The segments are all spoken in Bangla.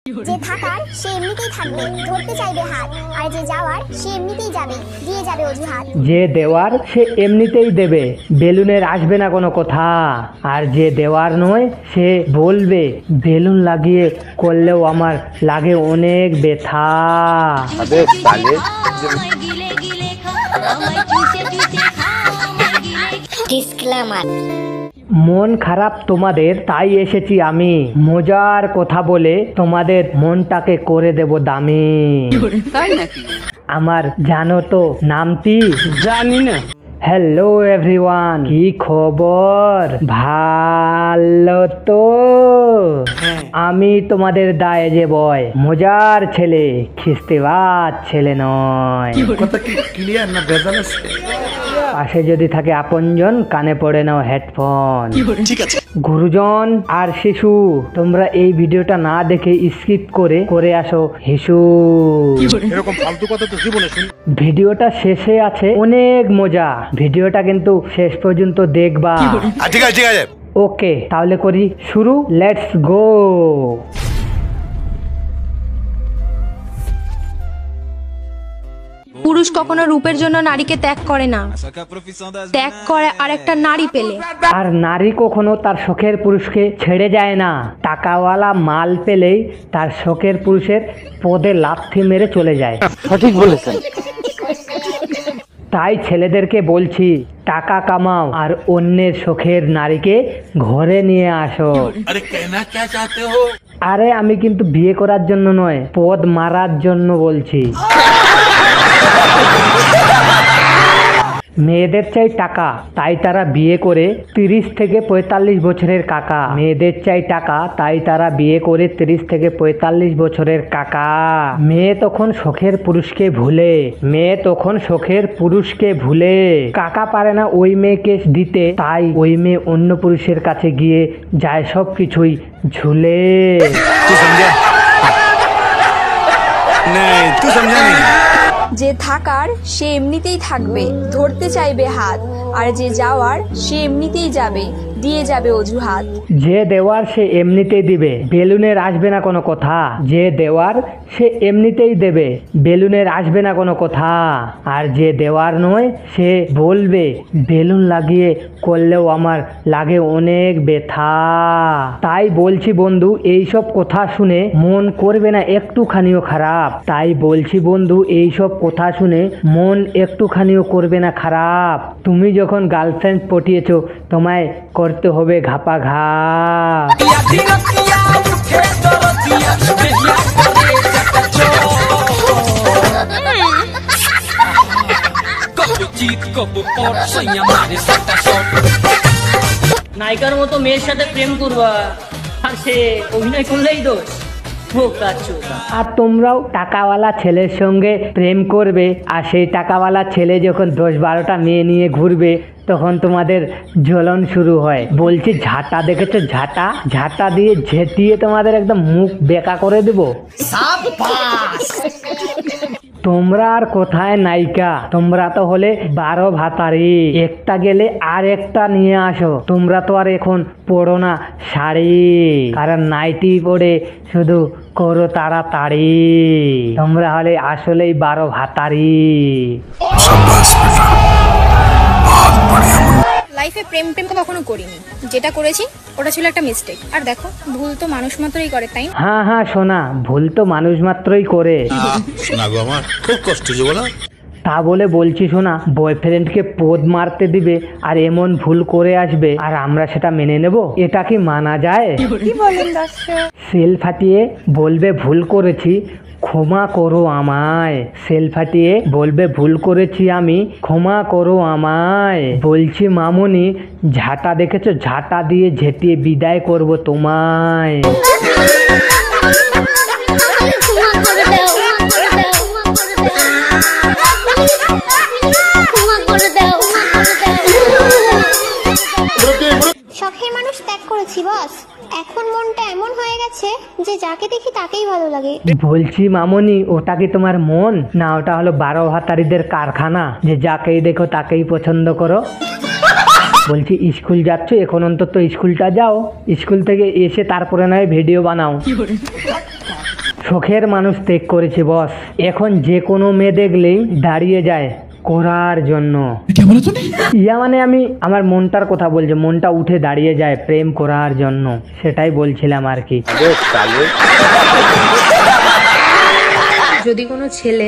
যে থাকার সে এমনিতেই থাকবে, ধরতে চাইবে হাত, আর যে যাওয়ার সে এমনিতেই যাবে, দিয়ে যাবে অজুহাত। যে দেওয়ার সে এমনিতেই দেবে, বেলুনের আসবে না কোনো কথা। আর যে দেওয়ার নয় সে বলবে বেলুন লাগিয়ে করলেও আমার লাগে অনেক ব্যথা। ডিসক্লেমার। মন খারাপ তোমাদের, তাই এসেছি আমি মজার কথা বলে তোমাদের মনটাকে করে দেব দামি। তাই নাকি? আমার জানো তো নামটি? জানি না। হ্যালো এভরিওয়ান, কি খবর? ভালো তো? আমি তোমাদের দায়ে যে বয়, মজার ছেলে, খিস্তিবাজ ছেলে নয়। কথা কি ক্লিয়ার না ভেজাল আছে? পাশে যদি থাকে আপনজন, কানে পড়ে নাও হেডফোন। ঠিক আছে। গুরুজন আর শিশু, তোমরা এই ভিডিওটা না দেখে স্কিপ করে আসো হিসু। এরকম ফালতু কথা তো জীবনে শুনি। ভিডিওটা শেষে আছে অনেক মজা, ভিডিওটা কিন্তু শেষ পর্যন্ত দেখবা। ঠিক আছে ঠিক আছে। ওকে, তাহলে করি শুরু, লেটস গো। পুরুষ কখনো রূপের জন্য নারীকে ত্যাগ করে না, ত্যাগ করে আরেকটা নারী পেলে। আর নারী কখনো তার শখের পুরুষকে ছেড়ে যায় না, টাকাওয়ালা মাল পেলেই তার শখের পুরুষের পদে লাথি মেরে চলে যায়। সঠিক বলেছেন। তাই ছেলেদেরকে বলছি, টাকা কামাও আর অন্যের শখের নারীকে ঘরে নিয়ে আসো। আরে কেনা কে চাতে হো? আরে আমি কিন্তু বিয়ে করার জন্য নয়, পদ মারার জন্য বলছি। মেয়েদের চাই টাকা, তাই তারা বিয়ে করে 30 থেকে 45 বছরের কাকা। মেয়েদের চাই টাকা, তাই তারা বিয়ে করে 30 থেকে 45 বছরের কাকা। মেয়ে তখন শখের পুরুষকে ভুলে, মেয়ে তখন শখের পুরুষকে ভুলে কাকা পারে না ওই মেয়েকে দিতে, তাই ওই মেয়ে অন্য পুরুষের কাছে গিয়ে যায় সব কিছুই ঝুলে। তুই সমঝা? নেই, তুই সমঝা নেই। যে থাকার সে এমনিতেই থাকবে, ধরতে চাইবে হাত, আর যে যাওয়ার সে এমনিতেই যাবে, দিয়ে যাবে অজুহাত। যে দেওয়ার সে এমনিতেই দিবে, বেলুনের আসবে না কোনো কথা। যে দেওয়ার সে এমনিতেই দেবে, বেলুনের আসবে না কোনো কথা। আর যে দেওয়ার নয় সে বলবে বেলুন লাগিয়ে করলেও আমার লাগে অনেক ব্যথা। তাই বলছি বন্ধু, এইসব কথা শুনে মন করবে না একটুখানিও খারাপ। তাই বলছি বন্ধু, এইসব কথা শুনে মন একটুখানিও করবে না খারাপ। তুমি যখন গার্লফ্রেন্ড পটিয়েছো, তোমায় করতে হবে ঘাপা ঘাপ। নায়িকার মতো মেয়ের সাথে প্রেম করবা আর সে অভিনয় করলেই দোষ। আর তোমরাও টাকাওয়ালা ছেলের সঙ্গে প্রেম করবে, আর সেই টাকাওয়ালা ছেলে যখন 10-12টা মেয়ে নিয়ে ঘুরবে, তখন তোমাদের জ্বলন শুরু হয়। বলছি ঝাঁটা দেখেছো? ঝাঁটা, ঝাঁটা দিয়ে ঝেঁটিয়ে তোমাদের একদম মুখ বেঁকা করে দেবো। তোমরা আর কোথায় নায়িকা, তোমরা তো হলে 12 ভাতারি। একটা গেলে আর একটা নিয়ে আসো। তোমরা তো আর এখন পড়ো না শাড়ি, কারণ নাইটি পরে শুধু করো তাড়াতাড়ি। তোমরা হলে আসলেই 12 ভাতারি। লাইফে প্রেম কখনো করিনি, যেটা করেছি ওটা ছিল একটা মিস্টেক। আর দেখো, ভুল তো মানুষ মাত্রই করে, তাই না? হ্যাঁ সোনা, ভুল তো মানুষ মাত্রই করে। শোনা গো, আমার খুব কষ্ট যে বলো। তা বলে বলছি শোনা, বয়ফ্রেন্ডকে পদ মারতে দিবে আর এমন ভুল করে আসবে, আর আমরা সেটা মেনে নেব? এটা কি মানা যায়? কি বলেন দর্শক? সেল ফাটিয়ে বলবে ভুল করেছি, ক্ষমা করো আমায়। সেল ফাটিয়ে বলবে ভুল করেছি আমি, ক্ষমা করো আমায়। বলছি মামুনি, ঝাঁটা দেখেছো? ঝাঁটা দিয়ে ঝেঁটিয়ে বিদায় করব তোমায়। শখের মানুষ ত্যাগ করেছি বস, এখন মনটা এমন হয়ে গেছে যে যাকে দেখি তাকেই ভালো লাগে। বলছি মামনি, ওটা কি তোমার মন, না ওটা হলো 12 ভাতারিদের কারখানা যে যাকেই দেখো তাকেই পছন্দ করো? বলছি স্কুল যাচ্ছ, এখন অন্তত স্কুলটা যাও, স্কুল থেকে এসে তারপরে নয় ভিডিও বানাও। শখের মানুষ ত্যাগ করেছে বস, এখন যে কোনো মেয়ে দেখলেই দাঁড়িয়ে যায় করার জন্য। ইয়া মানে আমি আমার মনটার কথা বলছি, মনটা উঠে দাঁড়িয়ে যায় প্রেম করার জন্য, সেটাই বলছিলাম আর কি। যদি কোনো ছেলে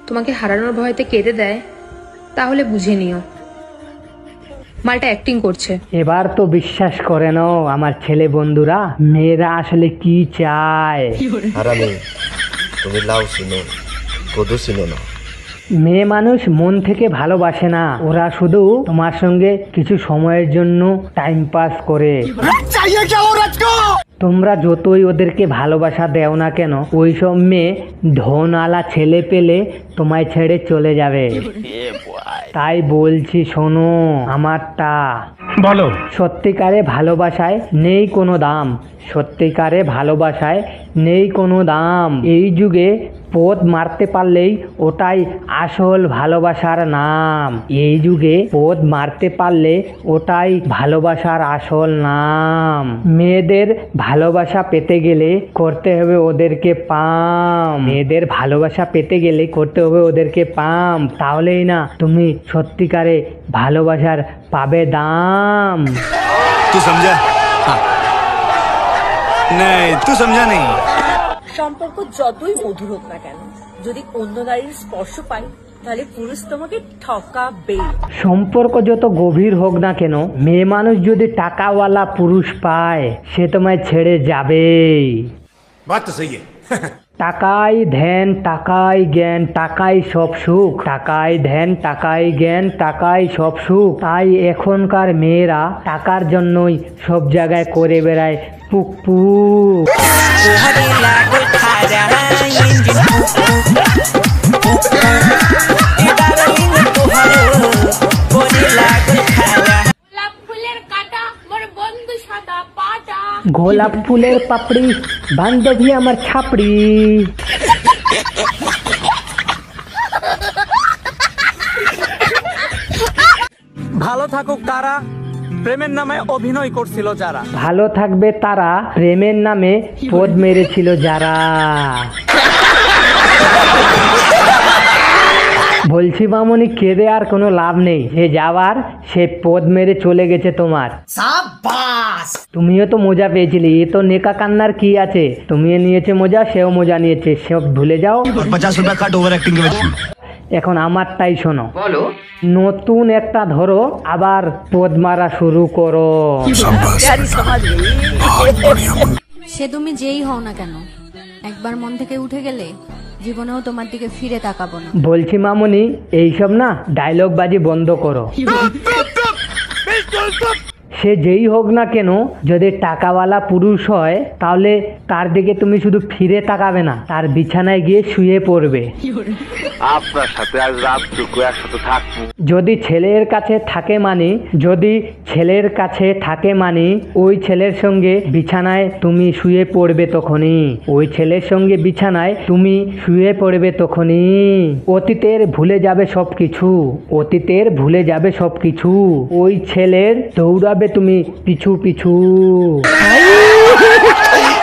তোমাকে হারানোর ভয়তে কেঁদে দেয় তাহলে বুঝে নিও মালটা অ্যাক্টিং করছে। এবার তো বিশ্বাস করে নাও আমার ছেলে বন্ধুরা, মেয়েরা আসলে কি চায়। হারামি, তুমি লাউ চিনো, কদু চিনো না। মেয়ে মানুষ মন থেকে ভালোবাসে না, ওরা শুধু তোমার সঙ্গে কিছু সময়ের জন্য টাইম পাস করে। তোমরা যতই ওদেরকে ভালোবাসা দেও না কেন, ওই সব মেয়ে ধনওয়ালা ছেলে পেলে তোমায় ছেড়ে চলে যাবে। তাই বলছি শোনো আমারটা, বলো। সত্যিকারে ভালোবাসায় নেই কোনো দাম, সত্যিকারে ভালোবাসায় নেই কোনো দাম। এই যুগে পদ মারতে পারলেই ওটাই আসল ভালোবাসার নাম। এই যুগে পদ মারতে পারলে ওটাই ভালোবাসার আসল নাম। মেয়েদের ভালোবাসা পেতে গেলে করতে হবে ওদেরকে পাম, মেয়েদের ভালোবাসা পেতে গেলে করতে হবে ওদেরকে পাম, তাহলেই না তুমি সত্যিকারে ভালোবাসার পাবে দাম। तू समझा? हाँ। नहीं तू समझा नहीं। সম্পর্ক যতই মধুর হোক না কেন, যদি অন্য নারীর স্পর্শ পায় তাহলে পুরুষ তোমাকে ঠকাবে। সম্পর্ক যত গভীর হোক না কেন, মেয়ে মানুষ যদি টাকাওয়ালা পুরুষ পায় সে তোমায় ছেড়ে যাবেই। बात तो सही है। টাকাই ধ্যান, টাকাই জ্ঞান, টাকাই সব সুখ, টাকাই ধ্যান, টাকাই জ্ঞান, টাকাই সব সুখ। তাই এখনকার মেয়েরা টাকার জন্যই সব জায়গায় করে বেড়ায় পুক পুক। গোলাপ ফুলের পাপড়ি, বান্ধবী আমার ছাপড়ি। ভালো থাকুক তারা প্রেমের নামে অভিনয় করছিল যারা, ভালো থাকবে তারা প্রেমের নামে পদ মেরেছিল যারা। বলছি মামনি, কেঁদে আর কোনো লাভ নেই, যে যাওয়ার সে পদ মেরে চলে গেছে তোমার। তুমিও তো মজা পেয়েছিলে, এ তো নেকা কান্নার কি আছে, তুমিও নিয়েছে মজা, সেও মজা নিয়েছে, সব ভুলে যাও। 50 रुपया काट ओवर एक्टिंग के वजह। এখন আমারটাই শোনো, বলো। নতুন একটা ধরো, আবার পদ মারা শুরু করো। সে তুমি যেই হও না কেন, একবার মন থেকে উঠে গেলে জীবনেও তোমার দিকে ফিরে তাকাবো না। বলছি মামনি, এইসব না ডায়লগ বাজি বন্ধ করো। সে যেই হোক না কেন, যদি টাকাওয়ালা পুরুষ হয় তাহলে তার দিকে তুমি শুধু ফিরে তাকাবে না, তার বিছানায় গিয়ে শুয়ে পড়বে। আপনার সাথে আজ রাতটুকু একসাথে থাকবো। যদি ছেলের কাছে থাকে মানে, যদি ছেলের কাছে থাকে মানে ওই ছেলের সঙ্গে বিছানায় তুমি শুয়ে পড়বে তখনই, ওই ছেলের সঙ্গে বিছানায় তুমি শুয়ে পড়বে তখনই। অতীতের ভুলে যাবে সবকিছু, অতীতের ভুলে যাবে সবকিছু, ওই ছেলের দৌড়াবে তুমি পিছু পিছু।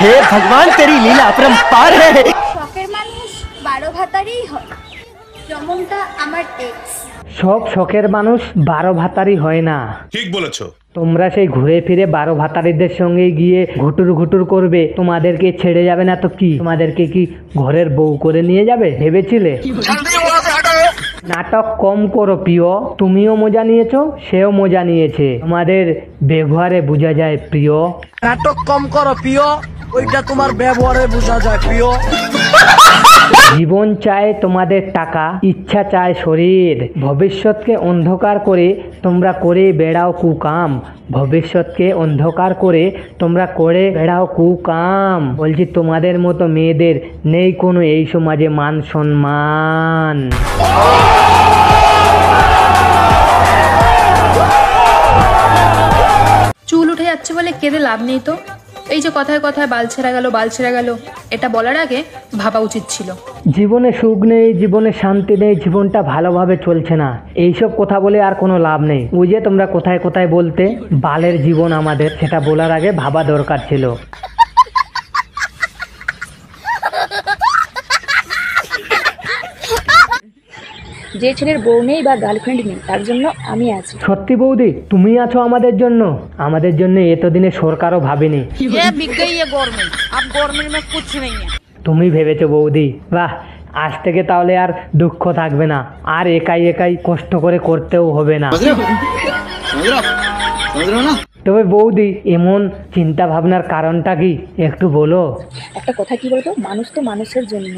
হে ভগবান তেরি লীলা अपरंपार है। শখের মানুষ 12 ভাতারই হয়, যেমনটা আমার এক্স। সব শখের মানুষ 12 ভাতারই হয় না। ठीक बोलेছো। তোমরা সেই ঘুরে ফিরে 12 ভাতারিদের সঙ্গে গিয়ে ঘুটুর ঘুটুর করবে, তোমাদেরকে ছেড়ে যাবে না তো কি, তোমাদেরকে কি ঘরের বউ করে নিয়ে যাবে ভেবেছিলে? নাটক কম করো প্রিয়, তুমিও মজা নিয়েছো, সেও মজা নিয়েছে, তোমাদের ব্যবহারে বোঝা যায় প্রিয়। নাটক কম করো প্রিয়, ওইটা তোমার ব্যবহারে বোঝা যায় প্রিয়। জীবন চায় তোমাদের টাকা, ইচ্ছা চায় শরীর, ভবিষ্যৎকে অন্ধকার করে তোমরা করে বেড়াও কুকাম, ভবিষ্যৎকে অন্ধকার করে তোমরা করে বেড়াও কুকাম। বলছি তোমাদের মতো মেয়েদের নেই কোনো এই সমাজে মান সম্মান। চুল উঠে যাচ্ছে বলে কেঁদে লাভ নেই তো, এই যে কথায় কথায় বাল ছেঁড়া গেল এটা বলার আগে ভাবা উচিত ছিল। জীবনে সুখ নেই, জীবনে শান্তি নেই, জীবনটা ভালোভাবে চলছে না, এইসব কথা বলে আর কোনো লাভ নেই। ওই যে তোমরা কোথায় কোথায় বলতে বালের জীবন আমাদের, সেটা বলার আগে ভাবা দরকার ছিল। যে ছেলের বউ নেই বা গার্লফ্রেন্ড নেই তার জন্য আমি আছি। সত্যি বৌদি, তুমি আছো আমাদের জন্য। আমাদের জন্য এতদিনে সরকারও ভাবেনি। তুমি ভেবেছো বৌদি, বাহ, আজ থেকে তাহলে আর দুঃখ থাকবে না, আর একাই একাই কষ্ট করে করতেও হবে না। তবে বৌদি, এমন চিন্তা ভাবনার কারণটা কি একটু বলো? একটা কথা কি বলতো, মানুষ তো মানুষের জন্য,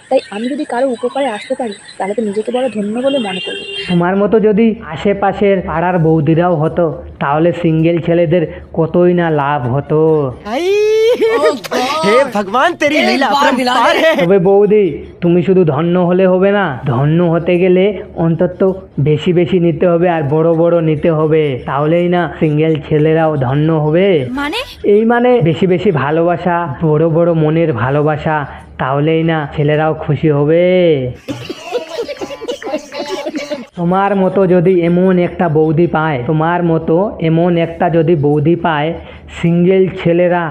তাই আমি যদি কারো উপকারে আসতে পারি তাহলে তো নিজেকে বড় ধন্য বলে মনে করি। তোমার মতো যদি আশেপাশের পাড়ার বৌদিরাও হতো তাহলে সিঙ্গেল ছেলেদের কতই না লাভ হতো। হে ভগবান, তেরি লীলা अपरंपार है। তবে বৌদি, তুমি শুধু ধন্য হলে হবে না, ধন্য হতে গেলে অন্তত বেশি বেশি নিতে হবে আর বড় বড় নিতে হবে, তাহলেই না সিঙ্গেল ছেলেরাও ধন্য হবে। মানে এই মানে বেশি বেশি ভালোবাসা, বড় বড় মনের ভালোবাসা, তাহলেই না ছেলেরাও খুশি হবে। তোমার মতো যদি এমন একটা বৌদি পায়, তোমার মতো এমন একটা যদি বৌদি পায়, সিঙ্গেল ছেলেরা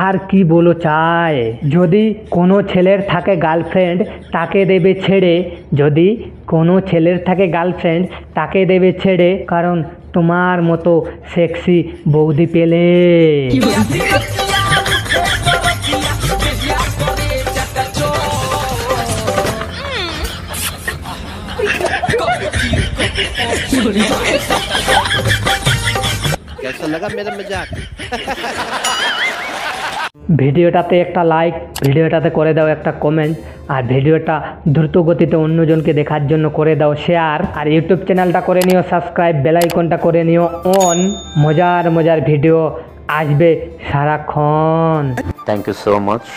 আর কি বলো চায়। যদি কোনো ছেলের থাকে গার্লফ্রেন্ড তাকে দেবে ছেড়ে, যদি কোনো ছেলের থাকে গার্লফ্রেন্ড তাকে দেবে ছেড়ে, কারণ তোমার মতো সেক্সি বৌদি পেলে। कैसा लगा मेरा मजाक? ভিডিওটাতে একটা লাইক, ভিডিওটাতে করে দাও একটা কমেন্ট, আর ভিডিওটা দ্রুত গতিতে অন্যজনকে দেখার জন্য করে দাও শেয়ার, আর ইউটিউব চ্যানেলটা করে নিও সাবস্ক্রাইব, বেল আইকনটা করে নিও অন। মজার মজার ভিডিও আসবে সারাক্ষণ। Thank you so much.